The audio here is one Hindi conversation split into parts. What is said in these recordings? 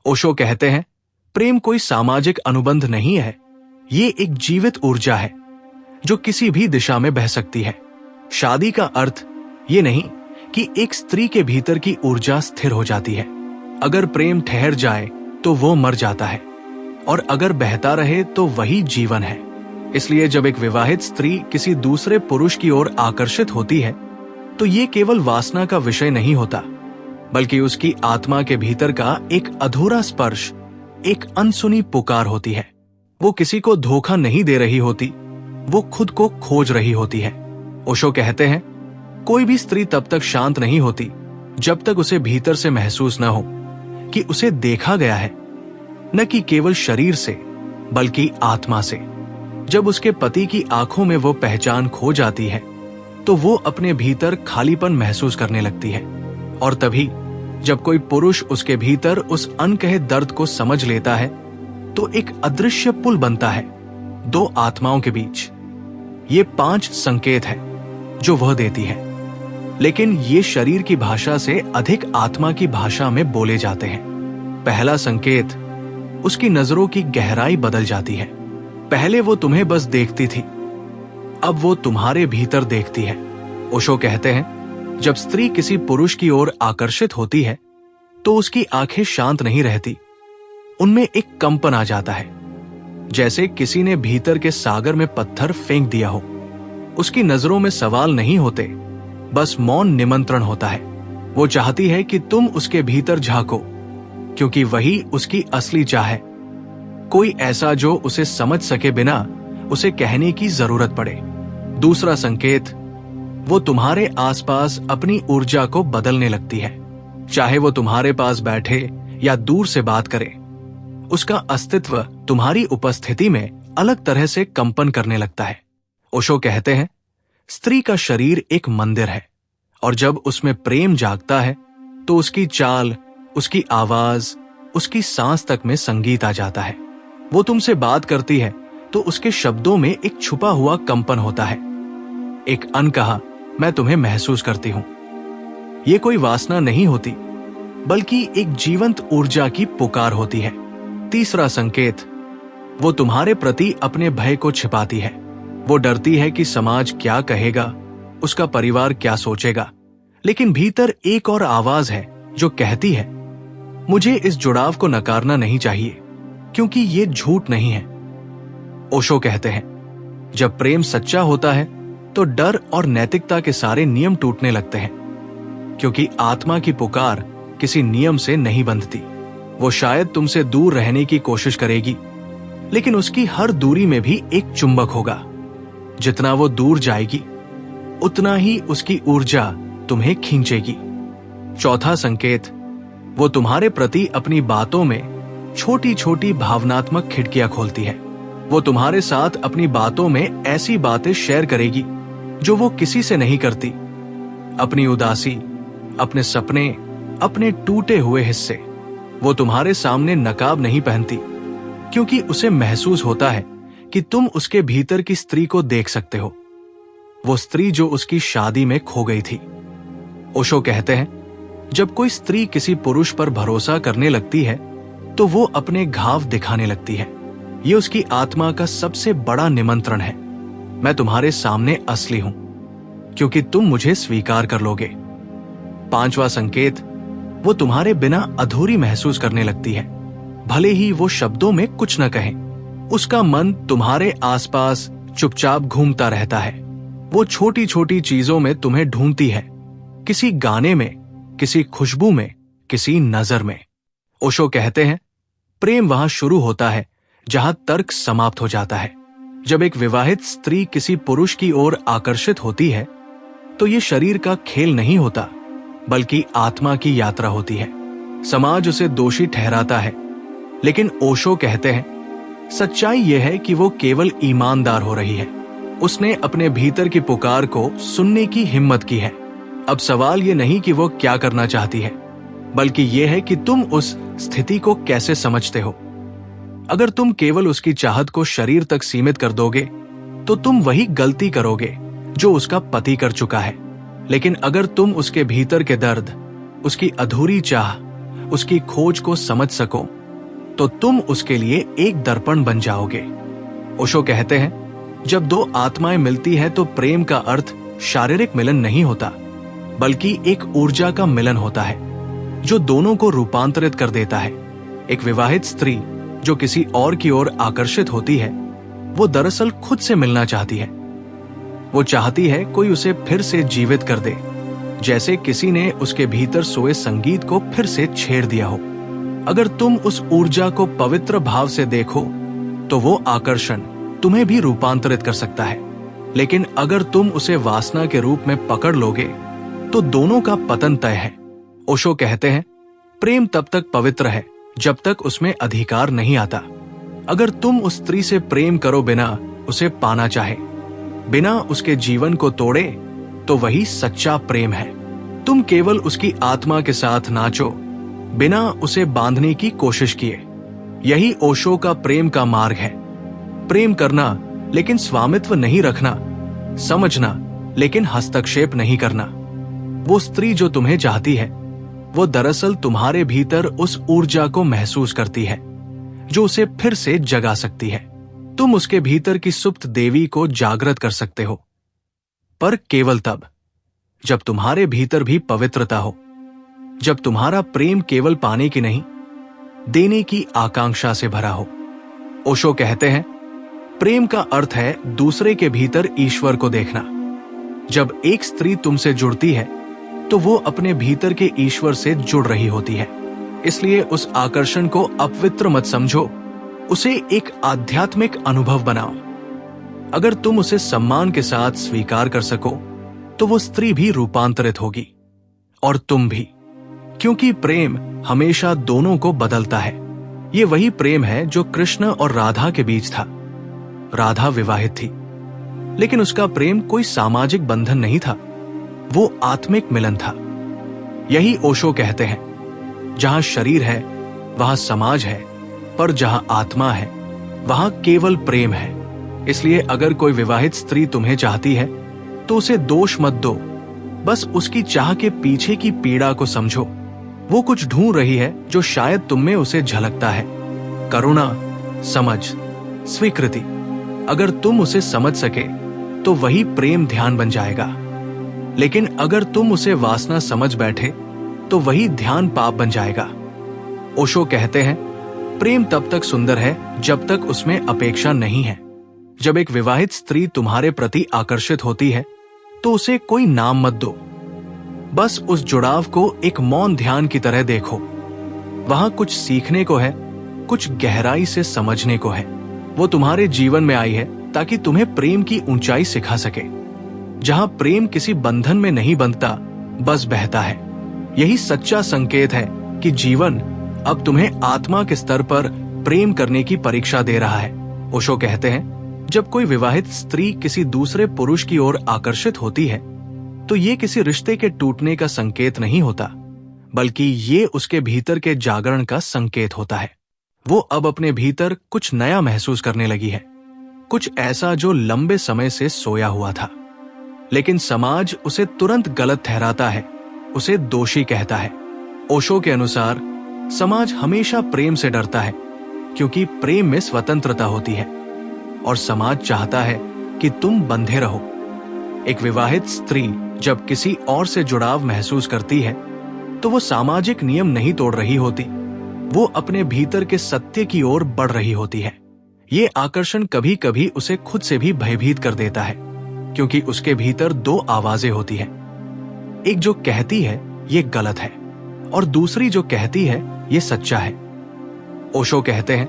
ओशो कहते हैं, प्रेम कोई सामाजिक अनुबंध नहीं है, ये एक जीवित ऊर्जा है जो किसी भी दिशा में बह सकती है। शादी का अर्थ ये नहीं कि एक स्त्री के भीतर की ऊर्जा स्थिर हो जाती है। अगर प्रेम ठहर जाए तो वो मर जाता है, और अगर बहता रहे तो वही जीवन है। इसलिए जब एक विवाहित स्त्री किसी दूसरे पुरुष की ओर आकर्षित होती है तो ये केवल वासना का विषय नहीं होता, बल्कि उसकी आत्मा के भीतर का एक अधूरा स्पर्श, एक अनसुनी पुकार होती है। वो किसी को धोखा नहीं दे रही होती, वो खुद को खोज रही होती है। ओशो कहते हैं, कोई भी स्त्री तब तक शांत नहीं होती जब तक उसे भीतर से महसूस न हो कि उसे देखा गया है, न कि केवल शरीर से बल्कि आत्मा से। जब उसके पति की आंखों में वो पहचान खो जाती है तो वो अपने भीतर खालीपन महसूस करने लगती है। और तभी जब कोई पुरुष उसके भीतर उस अनकहे दर्द को समझ लेता है तो एक अदृश्य पुल बनता है दो आत्माओं के बीच। ये 5 संकेत हैं जो वह देती है, लेकिन ये शरीर की भाषा से अधिक आत्मा की भाषा में बोले जाते हैं। पहला संकेत, उसकी नजरों की गहराई बदल जाती है। पहले वो तुम्हें बस देखती थी, अब वो तुम्हारे भीतर देखती है। ओशो कहते हैं, जब स्त्री किसी पुरुष की ओर आकर्षित होती है तो उसकी आंखें शांत नहीं रहती, उनमें एक कंपन आ जाता है, जैसे किसी ने भीतर के सागर में पत्थर फेंक दिया हो। उसकी नजरों में सवाल नहीं होते, बस मौन निमंत्रण होता है। वो चाहती है कि तुम उसके भीतर झांको, क्योंकि वही उसकी असली चाह है। कोई ऐसा जो उसे समझ सके बिना उसे कहने की जरूरत पड़े। दूसरा संकेत, वो तुम्हारे आसपास अपनी ऊर्जा को बदलने लगती है। चाहे वो तुम्हारे पास बैठे या दूर से बात करे, उसका अस्तित्व तुम्हारी उपस्थिति में अलग तरह से कंपन करने लगता है। ओशो कहते हैं, स्त्री का शरीर एक मंदिर है, और जब उसमें प्रेम जागता है तो उसकी चाल, उसकी आवाज, उसकी सांस तक में संगीत आ जाता है। वो तुमसे बात करती है तो उसके शब्दों में एक छुपा हुआ कंपन होता है, एक अनकहा मैं तुम्हें महसूस करती हूं। ये कोई वासना नहीं होती, बल्कि एक जीवंत ऊर्जा की पुकार होती है। तीसरा संकेत, वो तुम्हारे प्रति अपने भय को छिपाती है। वो डरती है कि समाज क्या कहेगा, उसका परिवार क्या सोचेगा, लेकिन भीतर एक और आवाज है जो कहती है, मुझे इस जुड़ाव को नकारना नहीं चाहिए, क्योंकि ये झूठ नहीं है। ओशो कहते हैं, जब प्रेम सच्चा होता है तो डर और नैतिकता के सारे नियम टूटने लगते हैं, क्योंकि आत्मा की पुकार किसी नियम से नहीं बंधती। वो शायद तुमसे दूर रहने की कोशिश करेगी, लेकिन उसकी हर दूरी में भी एक चुंबक होगा। जितना वो दूर जाएगी, उतना ही उसकी ऊर्जा तुम्हें खींचेगी। चौथा संकेत, वो तुम्हारे प्रति अपनी बातों में छोटी छोटी भावनात्मक खिड़कियां खोलती है। वो तुम्हारे साथ अपनी बातों में ऐसी बातें शेयर करेगी जो वो किसी से नहीं करती। अपनी उदासी, अपने सपने, अपने टूटे हुए हिस्से। वो तुम्हारे सामने नकाब नहीं पहनती, क्योंकि उसे महसूस होता है कि तुम उसके भीतर की स्त्री को देख सकते हो, वो स्त्री जो उसकी शादी में खो गई थी। ओशो कहते हैं, जब कोई स्त्री किसी पुरुष पर भरोसा करने लगती है तो वो अपने घाव दिखाने लगती है। ये उसकी आत्मा का सबसे बड़ा निमंत्रण है, मैं तुम्हारे सामने असली हूं, क्योंकि तुम मुझे स्वीकार कर लोगे। पांचवा संकेत, वो तुम्हारे बिना अधूरी महसूस करने लगती है, भले ही वो शब्दों में कुछ न कहे। उसका मन तुम्हारे आसपास चुपचाप घूमता रहता है। वो छोटी छोटी चीजों में तुम्हें ढूंढती है, किसी गाने में, किसी खुशबू में, किसी नजर में। ओशो कहते हैं, प्रेम वहां शुरू होता है जहां तर्क समाप्त हो जाता है। जब एक विवाहित स्त्री किसी पुरुष की ओर आकर्षित होती है तो ये शरीर का खेल नहीं होता, बल्कि आत्मा की यात्रा होती है। समाज उसे दोषी ठहराता है, लेकिन ओशो कहते हैं, सच्चाई यह है कि वो केवल ईमानदार हो रही है। उसने अपने भीतर की पुकार को सुनने की हिम्मत की है। अब सवाल ये नहीं कि वो क्या करना चाहती है, बल्कि यह है कि तुम उस स्थिति को कैसे समझते हो। अगर तुम केवल उसकी चाहत को शरीर तक सीमित कर दोगे तो तुम वही गलती करोगे जो उसका पति कर चुका है। लेकिन अगर तुम उसके भीतर के दर्द, उसकी अधूरी चाह उसकी खोज को समझ सको तो तुम उसके लिए एक दर्पण बन जाओगे। ओशो कहते हैं, जब दो आत्माएं मिलती हैं तो प्रेम का अर्थ शारीरिक मिलन नहीं होता, बल्कि एक ऊर्जा का मिलन होता है जो दोनों को रूपांतरित कर देता है। एक विवाहित स्त्री जो किसी और की ओर आकर्षित होती है, वो दरअसल खुद से मिलना चाहती है। वो चाहती है कोई उसे फिर से जीवित कर दे, जैसे किसी ने उसके भीतर सोए संगीत को फिर से छेड़ दिया हो। अगर तुम उस ऊर्जा को पवित्र भाव से देखो तो वो आकर्षण तुम्हें भी रूपांतरित कर सकता है। लेकिन अगर तुम उसे वासना के रूप में पकड़ लोगे तो दोनों का पतन तय है। ओशो कहते हैं, प्रेम तब तक पवित्र है जब तक उसमें अधिकार नहीं आता। अगर तुम उस स्त्री से प्रेम करो बिना उसे पाना चाहे, बिना उसके जीवन को तोड़े, तो वही सच्चा प्रेम है। तुम केवल उसकी आत्मा के साथ नाचो, बिना उसे बांधने की कोशिश किए। यही ओशो का प्रेम का मार्ग है। प्रेम करना लेकिन स्वामित्व नहीं रखना, समझना लेकिन हस्तक्षेप नहीं करना। वो स्त्री जो तुम्हें चाहती है, वो दरअसल तुम्हारे भीतर उस ऊर्जा को महसूस करती है जो उसे फिर से जगा सकती है। तुम उसके भीतर की सुप्त देवी को जागृत कर सकते हो, पर केवल तब जब तुम्हारे भीतर भी पवित्रता हो, जब तुम्हारा प्रेम केवल पाने की नहीं, देने की आकांक्षा से भरा हो। ओशो कहते हैं, प्रेम का अर्थ है दूसरे के भीतर ईश्वर को देखना। जब एक स्त्री तुमसे जुड़ती है तो वो अपने भीतर के ईश्वर से जुड़ रही होती है। इसलिए उस आकर्षण को अपवित्र मत समझो, उसे एक आध्यात्मिक अनुभव बनाओ। अगर तुम उसे सम्मान के साथ स्वीकार कर सको तो वो स्त्री भी रूपांतरित होगी और तुम भी, क्योंकि प्रेम हमेशा दोनों को बदलता है। ये वही प्रेम है जो कृष्ण और राधा के बीच था। राधा विवाहित थी, लेकिन उसका प्रेम कोई सामाजिक बंधन नहीं था, वो आत्मिक मिलन था। यही ओशो कहते हैं, जहां शरीर है वहां समाज है, पर जहां आत्मा है वहां केवल प्रेम है। इसलिए अगर कोई विवाहित स्त्री तुम्हें चाहती है तो उसे दोष मत दो, बस उसकी चाह के पीछे की पीड़ा को समझो। वो कुछ ढूंढ रही है जो शायद तुम में उसे झलकता है। करुणा, समझ, स्वीकृति। अगर तुम उसे समझ सके तो वही प्रेम ध्यान बन जाएगा। लेकिन अगर तुम उसे वासना समझ बैठे तो वही ध्यान पाप बन जाएगा। ओशो कहते हैं, प्रेम तब तक सुंदर है जब तक उसमें अपेक्षा नहीं है। जब एक विवाहित स्त्री तुम्हारे प्रति आकर्षित होती है तो उसे कोई नाम मत दो, बस उस जुड़ाव को एक मौन ध्यान की तरह देखो। वहां कुछ सीखने को है, कुछ गहराई से समझने को है। वो तुम्हारे जीवन में आई है ताकि तुम्हें प्रेम की ऊंचाई सिखा सके। जहां प्रेम किसी बंधन में नहीं बंधता, बस बहता है। यही सच्चा संकेत है कि जीवन अब तुम्हें आत्मा के स्तर पर प्रेम करने की परीक्षा दे रहा है। ओशो कहते हैं, जब कोई विवाहित स्त्री किसी दूसरे पुरुष की ओर आकर्षित होती है तो ये किसी रिश्ते के टूटने का संकेत नहीं होता, बल्कि ये उसके भीतर के जागरण का संकेत होता है। वो अब अपने भीतर कुछ नया महसूस करने लगी है, कुछ ऐसा जो लंबे समय से सोया हुआ था। लेकिन समाज उसे तुरंत गलत ठहराता है, उसे दोषी कहता है। ओशो के अनुसार समाज हमेशा प्रेम से डरता है, क्योंकि प्रेम में स्वतंत्रता होती है और समाज चाहता है कि तुम बंधे रहो। एक विवाहित स्त्री जब किसी और से जुड़ाव महसूस करती है तो वो सामाजिक नियम नहीं तोड़ रही होती, वो अपने भीतर के सत्य की ओर बढ़ रही होती है। ये आकर्षण कभी कभी उसे खुद से भी भयभीत कर देता है, क्योंकि उसके भीतर दो आवाजें होती हैं। एक जो कहती है ये गलत है और दूसरी जो कहती है ये सच्चा है। ओशो कहते हैं,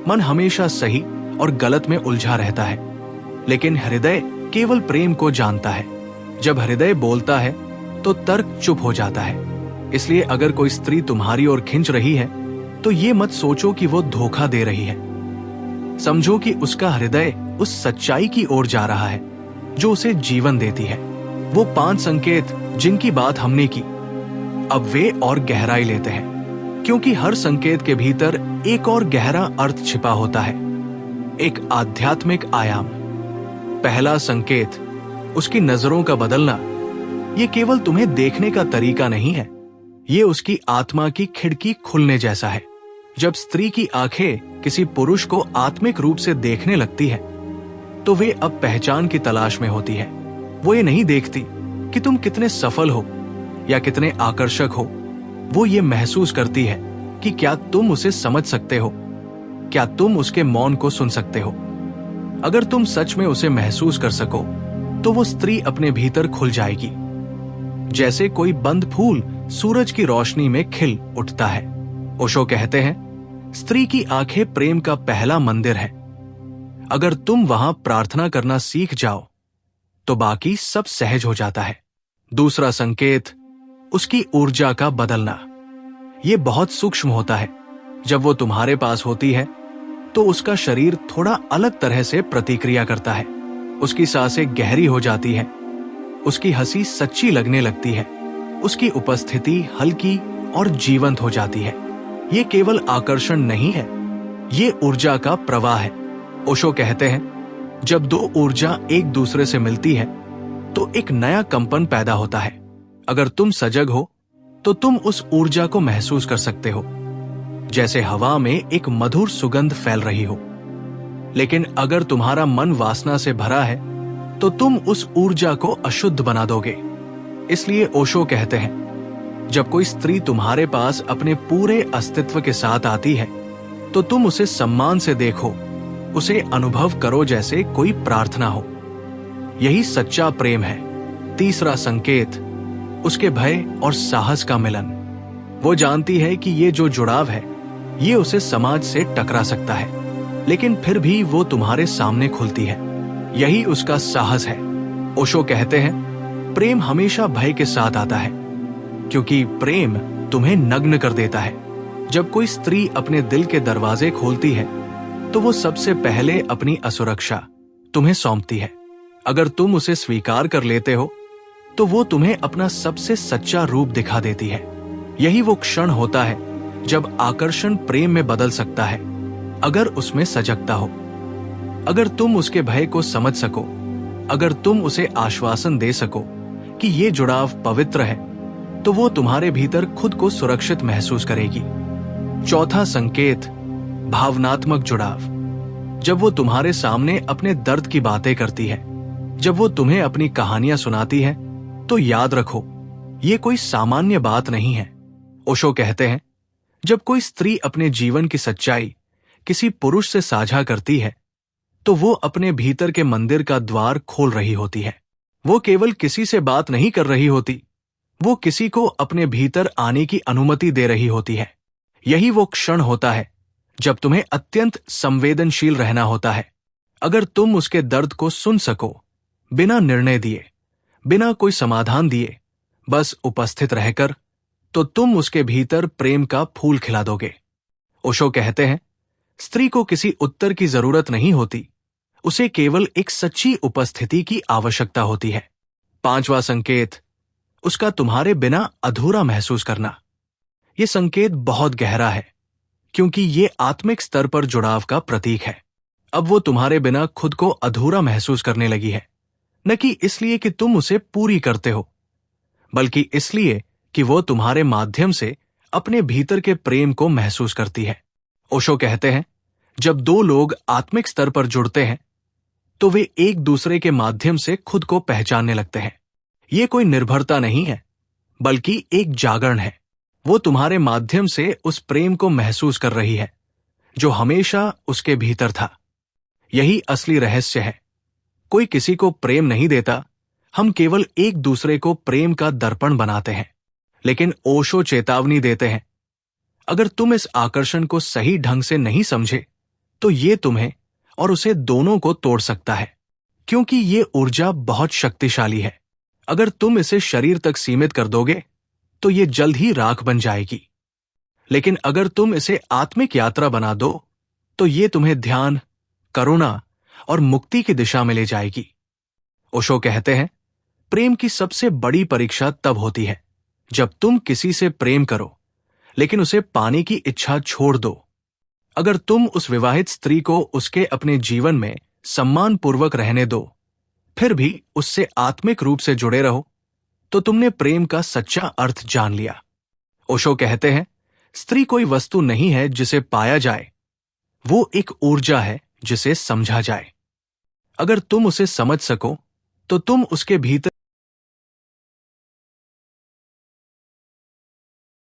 मन हमेशा सही और गलत में उलझा रहता है, लेकिन हृदय केवल प्रेम को जानता है। जब हृदय बोलता है तो तर्क चुप हो जाता है। इसलिए अगर कोई स्त्री तुम्हारी ओर खिंच रही है तो ये मत सोचो कि वो धोखा दे रही है। समझो कि उसका हृदय उस सच्चाई की ओर जा रहा है जो उसे जीवन देती है। वो 5 संकेत जिनकी बात हमने की, अब वे और गहराई लेते हैं, क्योंकि हर संकेत के भीतर एक और गहरा अर्थ छिपा होता है, एक आध्यात्मिक आयाम। पहला संकेत, उसकी नजरों का बदलना। ये केवल तुम्हें देखने का तरीका नहीं है, ये उसकी आत्मा की खिड़की खुलने जैसा है। जब स्त्री की आंखें किसी पुरुष को आत्मिक रूप से देखने लगती है, तो वे अब पहचान की तलाश में होती है। वो ये नहीं देखती कि तुम कितने सफल हो या कितने आकर्षक हो। वो ये महसूस करती है कि क्या तुम उसे समझ सकते हो, क्या तुम उसके मौन को सुन सकते हो। अगर तुम सच में उसे महसूस कर सको, तो वो स्त्री अपने भीतर खुल जाएगी, जैसे कोई बंद फूल सूरज की रोशनी में खिल उठता है। ओशो कहते हैं, स्त्री की आंखें प्रेम का पहला मंदिर है। अगर तुम वहां प्रार्थना करना सीख जाओ, तो बाकी सब सहज हो जाता है। दूसरा संकेत, उसकी ऊर्जा का बदलना। यह बहुत सूक्ष्म होता है। जब वो तुम्हारे पास होती है, तो उसका शरीर थोड़ा अलग तरह से प्रतिक्रिया करता है। उसकी सांसें गहरी हो जाती है, उसकी हंसी सच्ची लगने लगती है, उसकी उपस्थिति हल्की और जीवंत हो जाती है। ये केवल आकर्षण नहीं है, ये ऊर्जा का प्रवाह है। ओशो कहते हैं, जब दो ऊर्जा एक दूसरे से मिलती है, तो एक नया कंपन पैदा होता है। अगर तुम सजग हो, तो तुम उस ऊर्जा को महसूस कर सकते हो, जैसे हवा में एक मधुर सुगंध फैल रही हो। लेकिन अगर तुम्हारा मन वासना से भरा है, तो तुम उस ऊर्जा को अशुद्ध बना दोगे। इसलिए ओशो कहते हैं, जब कोई स्त्री तुम्हारे पास अपने पूरे अस्तित्व के साथ आती है, तो तुम उसे सम्मान से देखो, उसे अनुभव करो जैसे कोई प्रार्थना हो। यही सच्चा प्रेम है। तीसरा संकेत, उसके भय और साहस का मिलन। वो जानती है कि ये जो जुड़ाव है, ये उसे समाज से टकरा सकता है, लेकिन फिर भी वो तुम्हारे सामने खुलती है। यही उसका साहस है। ओशो कहते हैं, प्रेम हमेशा भय के साथ आता है, क्योंकि प्रेम तुम्हें नग्न कर देता है। जब कोई स्त्री अपने दिल के दरवाजे खोलती है, तो वो सबसे पहले अपनी असुरक्षा तुम्हें सौंपती है। अगर तुम उसे स्वीकार कर लेते हो, तो वो तुम्हें अपना सबसे सच्चा रूप दिखा देती है। यही वो क्षण होता है जब आकर्षण प्रेम में बदल सकता है, अगर उसमें सजगता हो। अगर तुम उसके भय को समझ सको, अगर तुम उसे आश्वासन दे सको कि ये जुड़ाव पवित्र है, तो वो तुम्हारे भीतर खुद को सुरक्षित महसूस करेगी। चौथा संकेत, भावनात्मक जुड़ाव। जब वो तुम्हारे सामने अपने दर्द की बातें करती है, जब वो तुम्हें अपनी कहानियां सुनाती है, तो याद रखो, ये कोई सामान्य बात नहीं है। ओशो कहते हैं, जब कोई स्त्री अपने जीवन की सच्चाई किसी पुरुष से साझा करती है, तो वो अपने भीतर के मंदिर का द्वार खोल रही होती है। वो केवल किसी से बात नहीं कर रही होती, वो किसी को अपने भीतर आने की अनुमति दे रही होती है। यही वो क्षण होता है जब तुम्हें अत्यंत संवेदनशील रहना होता है। अगर तुम उसके दर्द को सुन सको, बिना निर्णय दिए, बिना कोई समाधान दिए, बस उपस्थित रहकर, तो तुम उसके भीतर प्रेम का फूल खिला दोगे। ओशो कहते हैं, स्त्री को किसी उत्तर की जरूरत नहीं होती, उसे केवल एक सच्ची उपस्थिति की आवश्यकता होती है। पांचवा संकेत, उसका तुम्हारे बिना अधूरा महसूस करना। यह संकेत बहुत गहरा है, क्योंकि ये आत्मिक स्तर पर जुड़ाव का प्रतीक है। अब वो तुम्हारे बिना खुद को अधूरा महसूस करने लगी है, न कि इसलिए कि तुम उसे पूरी करते हो, बल्कि इसलिए कि वो तुम्हारे माध्यम से अपने भीतर के प्रेम को महसूस करती है। ओशो कहते हैं, जब दो लोग आत्मिक स्तर पर जुड़ते हैं, तो वे एक दूसरे के माध्यम से खुद को पहचानने लगते हैं। ये कोई निर्भरता नहीं है, बल्कि एक जागरण है। वो तुम्हारे माध्यम से उस प्रेम को महसूस कर रही है, जो हमेशा उसके भीतर था। यही असली रहस्य है। कोई किसी को प्रेम नहीं देता, हम केवल एक दूसरे को प्रेम का दर्पण बनाते हैं। लेकिन ओशो चेतावनी देते हैं, अगर तुम इस आकर्षण को सही ढंग से नहीं समझे, तो ये तुम्हें और उसे दोनों को तोड़ सकता है, क्योंकि ये ऊर्जा बहुत शक्तिशाली है। अगर तुम इसे शरीर तक सीमित कर दोगे, तो ये जल्द ही राख बन जाएगी। लेकिन अगर तुम इसे आत्मिक यात्रा बना दो, तो ये तुम्हें ध्यान, करुणा और मुक्ति की दिशा में ले जाएगी। ओशो कहते हैं, प्रेम की सबसे बड़ी परीक्षा तब होती है जब तुम किसी से प्रेम करो, लेकिन उसे पाने की इच्छा छोड़ दो। अगर तुम उस विवाहित स्त्री को उसके अपने जीवन में सम्मानपूर्वक रहने दो, फिर भी उससे आत्मिक रूप से जुड़े रहो, तो तुमने प्रेम का सच्चा अर्थ जान लिया। ओशो कहते हैं, स्त्री कोई वस्तु नहीं है जिसे पाया जाए, वो एक ऊर्जा है जिसे समझा जाए। अगर तुम उसे समझ सको तो तुम उसके भीतर